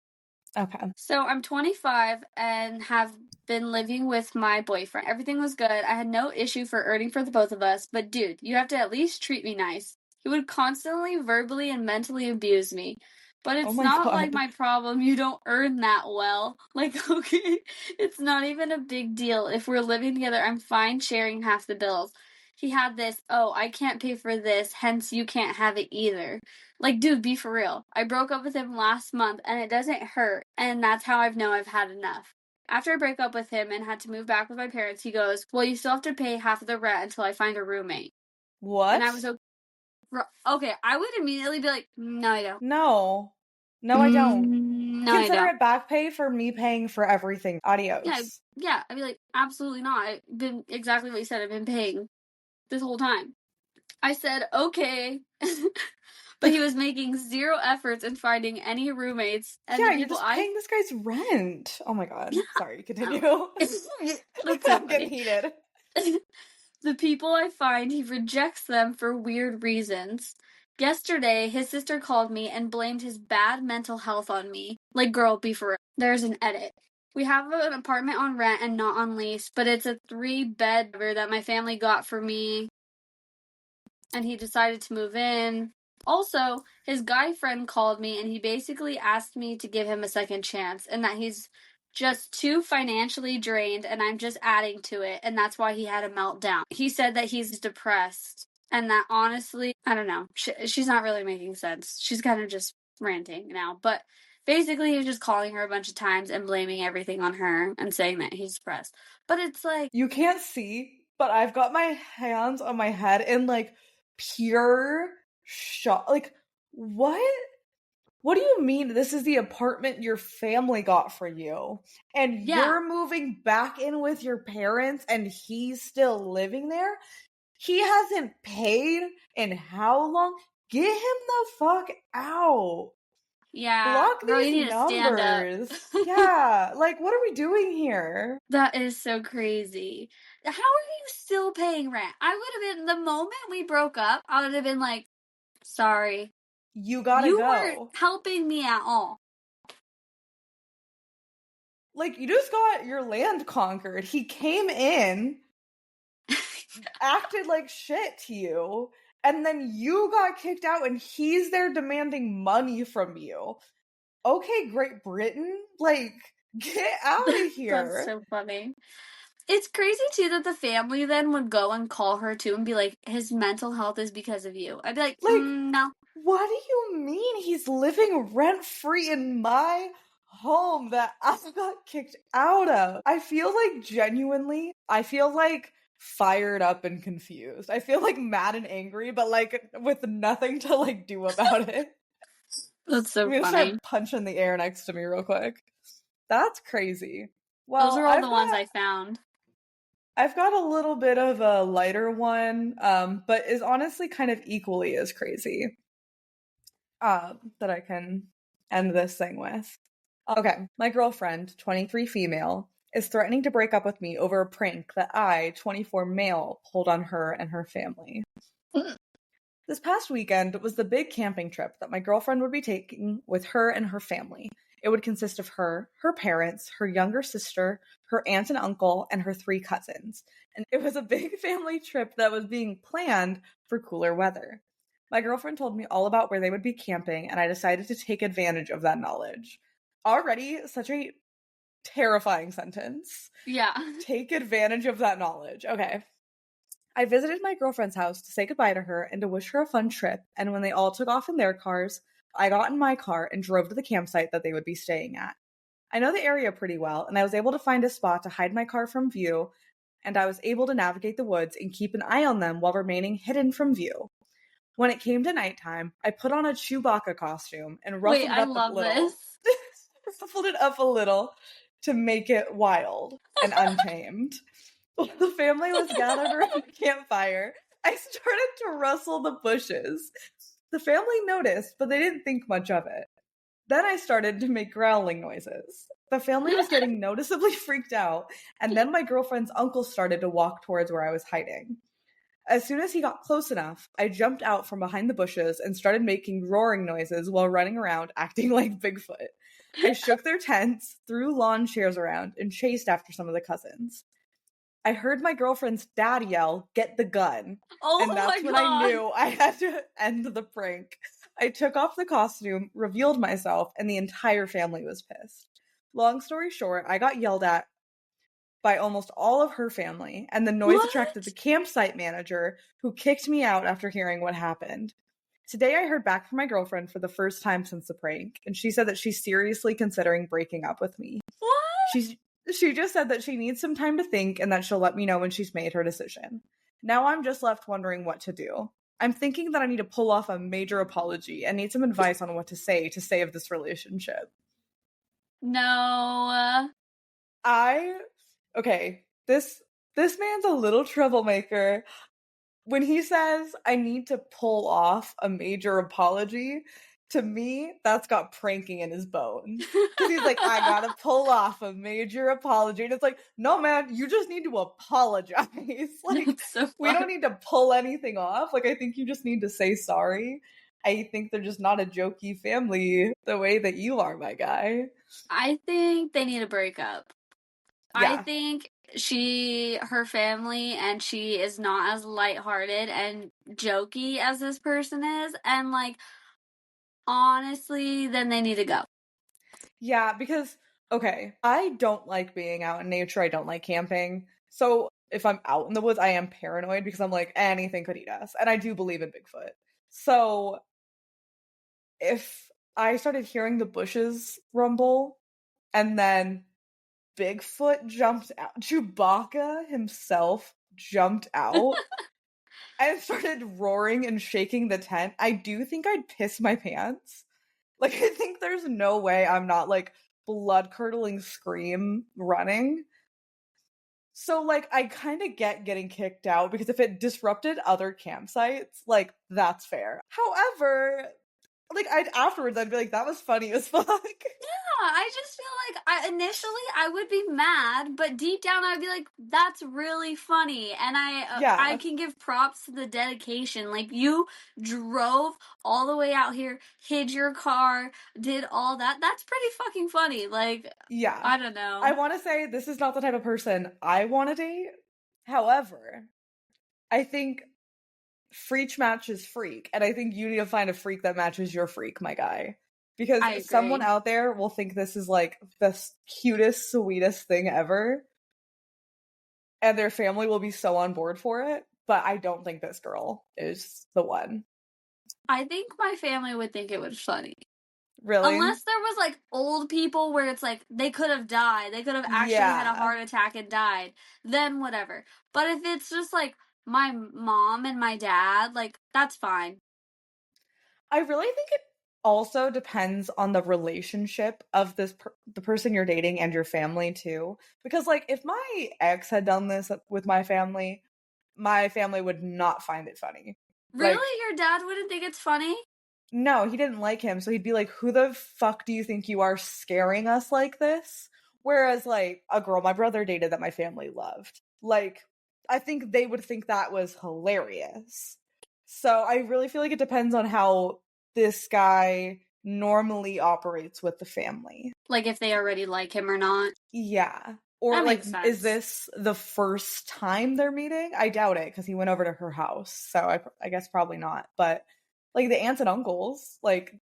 Okay. So I'm 25 and have been living with my boyfriend. Everything was good. I had no issue for earning for the both of us, but dude, you have to at least treat me nice. He would constantly verbally and mentally abuse me. But it's not like my problem. You don't earn that well. Like, okay, it's not even a big deal. If we're living together, I'm fine sharing half the bills. He had this, oh, I can't pay for this, hence you can't have it either. Like, dude, be for real. I broke up with him last month and it doesn't hurt, and that's how I've known I've had enough. After I break up with him and had to move back with my parents, he goes, well, you still have to pay half of the rent until I find a roommate. What? And I was okay, I would immediately be like, no, I don't. No, I don't. No, Consider I don't. it back pay for me paying for everything. Adios. Yeah, I'd be like, absolutely not. I've been exactly what you said. I've been paying this whole time. I said, okay. But he was making zero efforts in finding any roommates. And yeah, you're just paying this guy's rent. Oh my god. Yeah. Sorry, continue. I'm getting heated. The people I find, he rejects them for weird reasons. Yesterday, his sister called me and blamed his bad mental health on me. Like, girl, be for real. There's an edit. We have an apartment on rent and not on lease, but it's a 3-bed that my family got for me. And he decided to move in. Also, his guy friend called me and he basically asked me to give him a second chance and that he's just too financially drained and I'm just adding to it and that's why he had a meltdown. He said that he's depressed and that honestly, I don't know, she's not really making sense. She's kind of just ranting now, but basically he was just calling her a bunch of times and blaming everything on her and saying that he's depressed. But it's like, you can't see, but I've got my hands on my head in like pure shock. Like, what? What do you mean this is the apartment your family got for you? And Yeah. you're moving back in with your parents and he's still living there? He hasn't paid in how long? Get him the fuck out. Yeah. Block Girl, you these need to stand up. numbers. Yeah, like what are we doing here? That is so crazy. How are you still paying rent? I would have been, the moment we broke up, I would have been like, sorry. You gotta You weren't go. helping me at all. Like, you just got your land conquered. He came in, acted like shit to you, and then you got kicked out and he's there demanding money from you. Okay, Great Britain, like, get out of That's here. so funny. It's crazy too that the family then would go and call her too and be like, his mental health is because of you. I'd be like, Like, no. what do you mean he's living rent free in my home that I got kicked out of? I feel like genuinely, I feel like fired up and confused. I feel like mad and angry, but like with nothing to like do about it. That's so I'm gonna funny. start punching the air next to me real quick. That's crazy. Those Well, are all the ones I found. I've got a little bit of a lighter one, but is honestly kind of equally as crazy. That I can end this thing with. Okay, my girlfriend, 23 female, is threatening to break up with me over a prank that I, 24 male, pulled on her and her family. This past weekend was the big camping trip that my girlfriend would be taking with her and her family. It would consist of her, her parents, her younger sister, her aunt and uncle, and her 3 cousins. And it was a big family trip that was being planned for cooler weather. My girlfriend told me all about where they would be camping, and I decided to take advantage of that knowledge. Already, such a terrifying sentence. Yeah. Take advantage of that knowledge. Okay. I visited my girlfriend's house to say goodbye to her and to wish her a fun trip, and when they all took off in their cars, I got in my car and drove to the campsite that they would be staying at. I know the area pretty well, and I was able to find a spot to hide my car from view, and I was able to navigate the woods and keep an eye on them while remaining hidden from view. When it came to nighttime, I put on a Chewbacca costume and Wait, ruffled it I up a love little. this. Ruffled it up a little to make it wild and untamed. While the family was gathered around the campfire, I started to rustle the bushes. The family noticed, but they didn't think much of it. Then I started to make growling noises. The family was getting noticeably freaked out, and then my girlfriend's uncle started to walk towards where I was hiding. As soon as he got close enough, I jumped out from behind the bushes and started making roaring noises while running around acting like Bigfoot. I shook their tents, threw lawn chairs around, and chased after some of the cousins. I heard my girlfriend's dad yell, "Get the gun." Oh And that's my when God. I knew I had to end the prank. I took off the costume, revealed myself, and the entire family was pissed. Long story short, I got yelled at by almost all of her family, and the noise attracted the campsite manager, who kicked me out after hearing what happened. Today I heard back from my girlfriend for the first time since the prank, and she said that she's seriously considering breaking up with me. What? She just said that she needs some time to think and that she'll let me know when she's made her decision. Now I'm just left wondering what to do. I'm thinking that I need to pull off a major apology and need some advice on what to say to save this relationship. No. Okay, this man's a little troublemaker. When he says I need to pull off a major apology, to me, that's got pranking in his bones. Because he's like, I gotta pull off a major apology. And it's like, no, man, you just need to apologize. Like, That's so we don't fun. need to pull anything off. Like, I think you just need to say sorry. I think they're just not a jokey family the way that you are, my guy. I think they need to break up. I Yeah. think her family, and she is not as lighthearted and jokey as this person is. And, like, honestly, then they need to go. Yeah, because, okay, I don't like being out in nature. I don't like camping. So if I'm out in the woods, I am paranoid because I'm like, anything could eat us. And I do believe in Bigfoot. So if I started hearing the bushes rumble and then Bigfoot jumped out, Chewbacca himself jumped out, and started roaring and shaking the tent, I do think I'd piss my pants. Like, I think there's no way I'm not, like, blood-curdling scream running. So, like, I kind of get getting kicked out because if it disrupted other campsites, like, that's fair. However, like, afterwards, I'd be like, that was funny as fuck. Yeah, I just feel like initially I would be mad, but deep down I'd be like, that's really funny, and I Yeah. can give props to the dedication. Like, you drove all the way out here, hid your car, did all that. That's pretty fucking funny. Like, Yeah. I don't know. I want to say this is not the type of person I want to date. However, I think freak matches freak, and I think you need to find a freak that matches your freak, my guy. Because I someone agree. out there will think this is like the cutest, sweetest thing ever, and their family will be so on board for it. But I don't think this girl is the one. I think my family would think it was funny. Really? Unless there was like old people where it's like they could have died, they could have actually had a Yeah. heart attack and died, then whatever. But if it's just like my mom and my dad, like that's fine. I really think it also depends on the relationship of the person you're dating and your family too. Because like if my ex had done this with my family would not find it funny. Like, Really? Your dad wouldn't think it's funny? no, he didn't like him, so he'd be like, "Who the fuck do you think you are, scaring us like this?" Whereas like a girl my brother dated that my family loved, like, I think they would think that was hilarious. So I really feel like it depends on how this guy normally operates with the family. Like if they already like him or not. Yeah. Or That like, makes is sense. this the first time they're meeting? I doubt it because he went over to her house. So I guess probably not. But like the aunts and uncles, like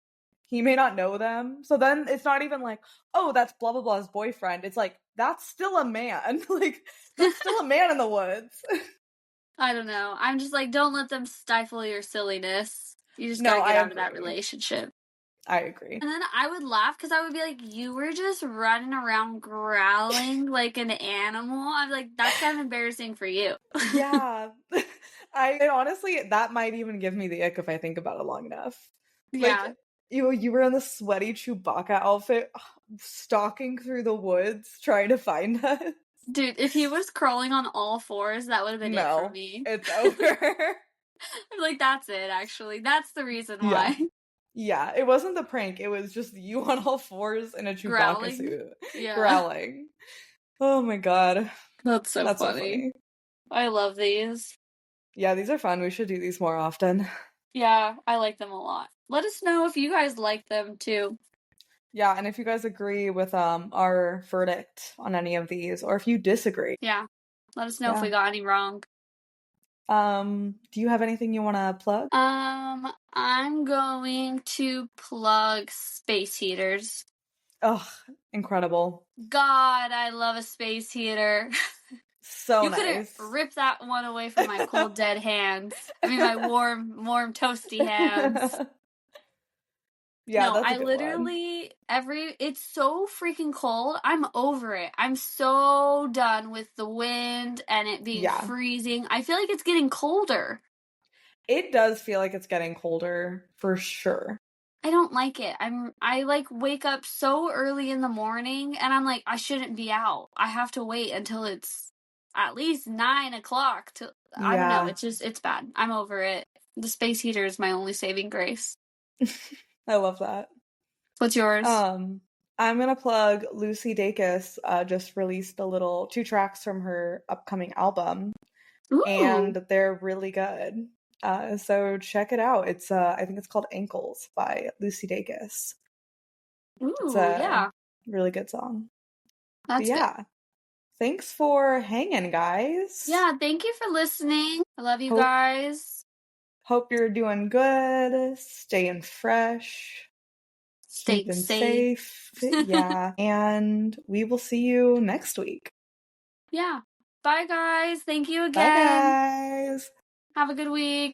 he may not know them. So then it's not even like, oh, that's blah blah blah's boyfriend. It's like, that's still a man. Like, that's still a man in the woods. I don't know. I'm just like, don't let them stifle your silliness. You just No, gotta I get out of that agree. relationship. I agree. And then I would laugh because I would be like, you were just running around growling like an animal. I'm like, that's kind of embarrassing for you. Yeah. And honestly, that might even give me the ick if I think about it long enough. Like, Yeah. you were in the sweaty Chewbacca outfit, stalking through the woods trying to find us. Dude, if he was crawling on all fours, that would have been it for No, me. it's over. I'm like, that's it, actually. That's the reason Yeah. why. Yeah, it wasn't the prank. It was just you on all fours in a Chewbacca Growling. suit, Yeah. growling. Oh my god. That's so That's so funny. funny. I love these. Yeah, these are fun. We should do these more often. Yeah, I like them a lot. Let us know if you guys like them too. Yeah, and if you guys agree with our verdict on any of these, or if you disagree. Yeah. Let us know if Yeah. we got any wrong. Do you have anything you want to plug? I'm going to plug space heaters. Oh, incredible. God, I love a space heater. So You couldn't nice. rip that one away from my cold, dead hands. I mean, my warm, toasty hands. Yeah, No, that's a I good one. literally, it's so freaking cold. I'm over it. I'm so done with the wind and it being Yeah. freezing. I feel like it's getting colder. It does feel like it's getting colder for sure. I don't like it. I like wake up so early in the morning and I'm like, I shouldn't be out. I have to wait until it's at least 9 o'clock to, I don't know. Yeah. It's bad. I'm over it. The space heater is my only saving grace. I love that. What's yours? I'm gonna plug Lucy Dacus just released a little 2 tracks from her upcoming album, Ooh. and they're really good. So check it out. It's I think it's called Ankles by Lucy Dacus. It's Ooh, a yeah. really good song. But That's good. yeah, thanks for hanging, guys. Yeah, thank you for listening. I love you Hope guys. you're doing good, staying fresh, Stay keeping safe. safe. Yeah, and we will see you next week. Yeah. Bye, guys. Thank you Bye, again. guys. Have a good week.